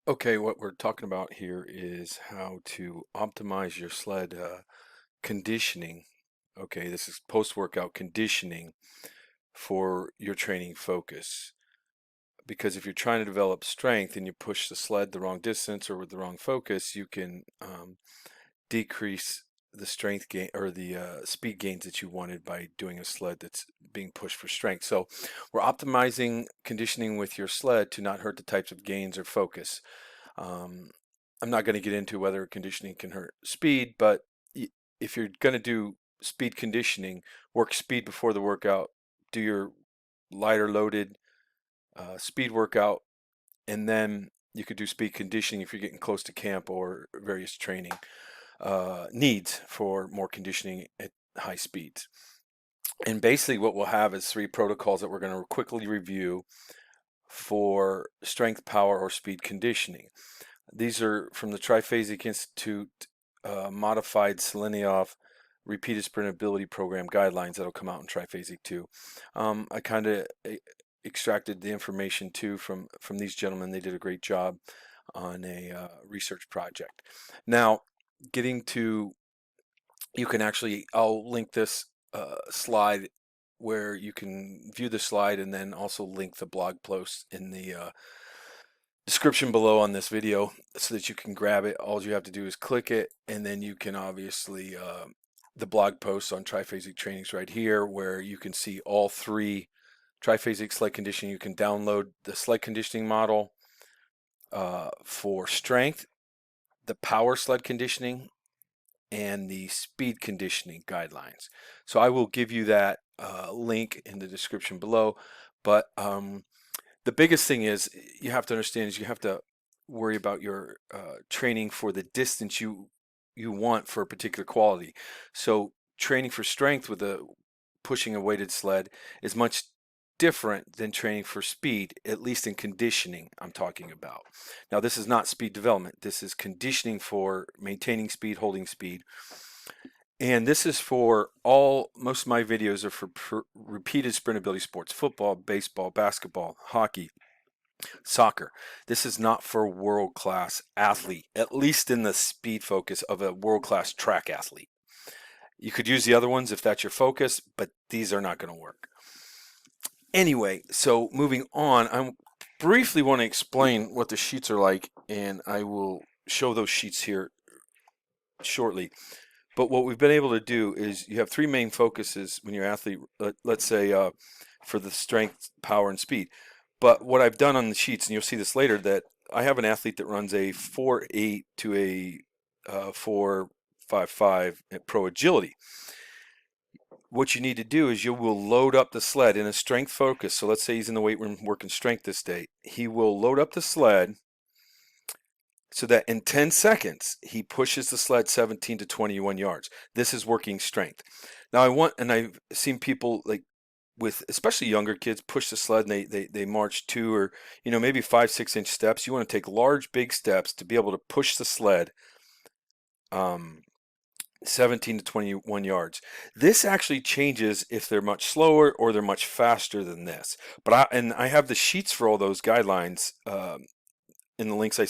Okay, what we're talking about here is how to optimize your sled conditioning. Okay, this is post-workout conditioning for your training focus. Because if you're trying to develop strength and you push the sled the wrong distance or with the wrong focus, you can decrease the strength gain or the speed gains that you wanted by doing a sled that's being pushed for strength. So we're optimizing conditioning with your sled to not hurt the types of gains or focus. Um, I'm not going to get into whether conditioning can hurt speed, but if you're going to do speed conditioning, work speed before the workout, do your lighter loaded speed workout, and then you could do speed conditioning if you're getting close to camp or various training needs for more conditioning at high speeds. And basically, what we'll have is three protocols that we're going to quickly review for strength, power, or speed conditioning. These are from the Triphasic Institute modified Seleniov repeated sprintability program guidelines that'll come out in Triphasic 2. I kind of extracted the information too from these gentlemen. They did a great job on a research project. Now, getting to, you can actually, I'll link this slide where you can view the slide and then also link the blog post in the description below on this video so that you can grab it. All you have to do is click it, and then you can obviously the blog post on triphasic trainings right here where you can see all three triphasic sled conditioning. You can download the sled conditioning model for strength, the power sled conditioning, and the speed conditioning guidelines. So I will give you that link in the description below. But the biggest thing is you have to understand is you have to worry about your training for the distance you want for a particular quality. So training for strength with a pushing a weighted sled is much different than training for speed, at least in conditioning I'm talking about. Now, this is not speed development. This is conditioning for maintaining speed, holding speed. And this is for most of my videos are for repeated sprintability sports: football, baseball, basketball, hockey, soccer. This is not for world-class athlete, at least in the speed focus of a world-class track athlete. You could use the other ones if that's your focus, but these are not going to work. Anyway, so moving on, I briefly want to explain what the sheets are like, and I will show those sheets here shortly. But what we've been able to do is you have three main focuses when you're an athlete, let's say for the strength, power, and speed. But what I've done on the sheets, and you'll see this later, that I have an athlete that runs a 4.8 to a 4.55 at pro agility. What you need to do is you will load up the sled in a strength focus. So let's say he's in the weight room working strength this day. He will load up the sled so that in 10 seconds, he pushes the sled 17 to 21 yards. This is working strength. Now I've seen people like with especially younger kids push the sled and they march 2 or maybe 5-6 inch steps. You want to take large big steps to be able to push the sled 17 to 21 yards. This actually changes if they're much slower or they're much faster than this. But I have the sheets for all those guidelines in the links I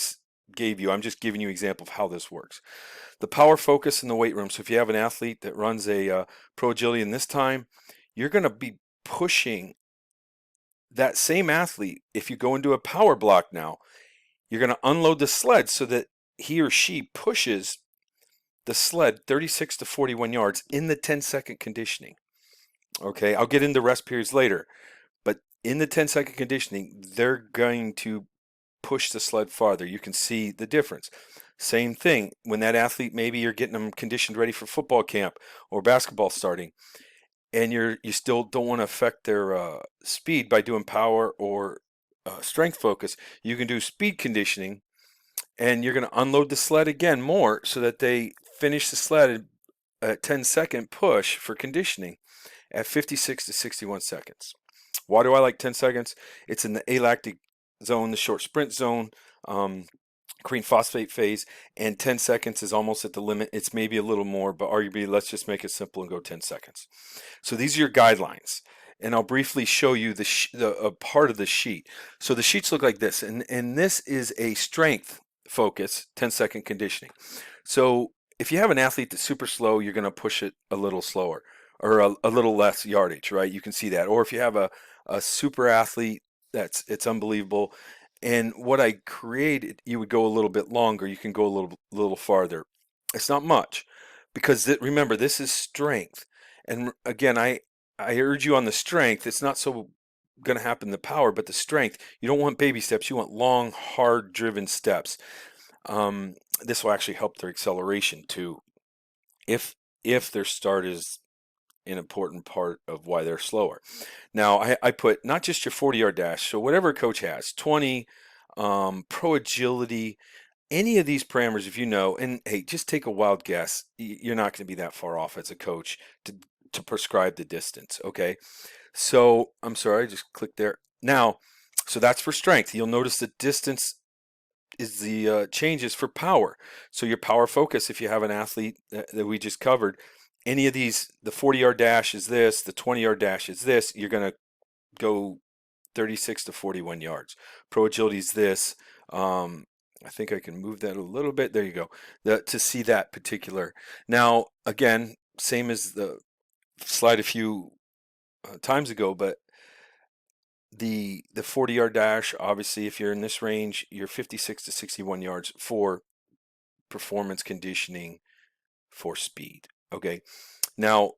gave you. I'm just giving you an example of how this works. The power focus in the weight room. So if you have an athlete that runs a pro agility in this time, you're going to be pushing that same athlete. If you go into a power block now, you're going to unload the sled so that he or she pushes the sled 36 to 41 yards in the 10-second conditioning. Okay, I'll get into rest periods later, but in the 10-second conditioning, they're going to push the sled farther. You can see the difference. Same thing when that athlete, maybe you're getting them conditioned ready for football camp or basketball starting, and you still don't want to affect their speed by doing power or strength focus. You can do speed conditioning, and you're going to unload the sled again more so that they finish the sled at 10-second push for conditioning at 56 to 61 seconds. Why do I like 10 seconds? It's in the alactic zone, the short sprint zone, green phosphate phase, and 10 seconds is almost at the limit. It's maybe a little more, but arguably let's just make it simple and go 10 seconds. So these are your guidelines. and I'll briefly show you a part of the sheet. So the sheets look like this, and this is a strength focus 10-second conditioning. So if you have an athlete that's super slow, you're going to push it a little slower or a little less yardage, right? You can see that. Or if you have a super athlete it's unbelievable. And what I created, you would go a little bit longer. You can go a little farther. It's not much because remember, this is strength. And again, I urge you on the strength. It's not so going to happen the power, but the strength. You don't want baby steps. You want long, hard driven steps. This will actually help their acceleration too, if their start is an important part of why they're slower. Now, I put not just your 40-yard dash, so whatever a coach has, 20, pro agility, any of these parameters, if you know, and hey, just take a wild guess. You're not going to be that far off as a coach to prescribe the distance, okay? So, I'm sorry, I just clicked there. Now, so that's for strength. You'll notice the distance is the changes for power. So your power focus, if you have an athlete that we just covered, any of these, the 40-yard dash is this, the 20-yard dash is this, you're going to go 36 to 41 yards. Pro agility is this. I think I can move that a little bit. There you go. To see that particular. Now, again, same as the slide a few times ago, but the 40-yard dash, obviously, if you're in this range, you're 56 to 61 yards for performance conditioning for speed. Okay. Now,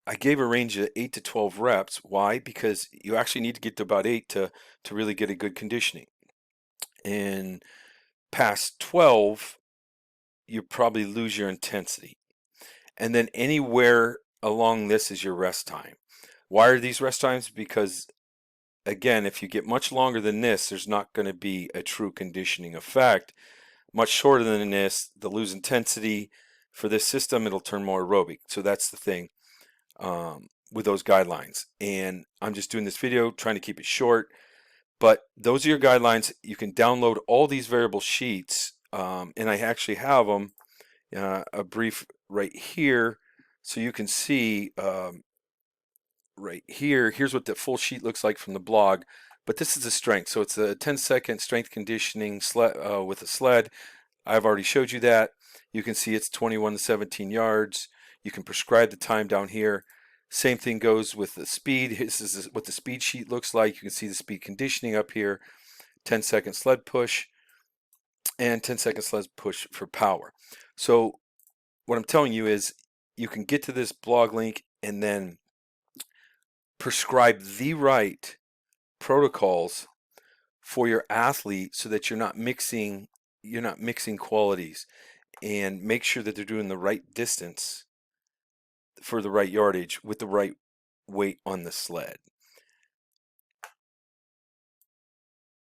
I gave a range of 8 to 12 reps. Why? Because you actually need to get to about 8 to really get a good conditioning. And past 12, you probably lose your intensity. And then anywhere along this is your rest time. Why are these rest times? Because again, if you get much longer than this, there's not going to be a true conditioning effect. Much shorter than this, they'll lose intensity. For this system, it'll turn more aerobic. So that's the thing with those guidelines. And I'm just doing this video, trying to keep it short. But those are your guidelines. You can download all these variable sheets, and I actually have them a brief right here, so you can see right here. Here's what the full sheet looks like from the blog. But this is the strength. So it's a 10-second strength conditioning sled with a sled. I've already showed you that. You can see it's 21 to 17 yards. You can prescribe the time down here. Same thing goes with the speed. This is what the speed sheet looks like. You can see the speed conditioning up here. 10-second sled push and 10-second sled push for power. So what I'm telling you is you can get to this blog link and then prescribe the right protocols for your athlete so that you're not mixing qualities, and make sure that they're doing the right distance for the right yardage with the right weight on the sled.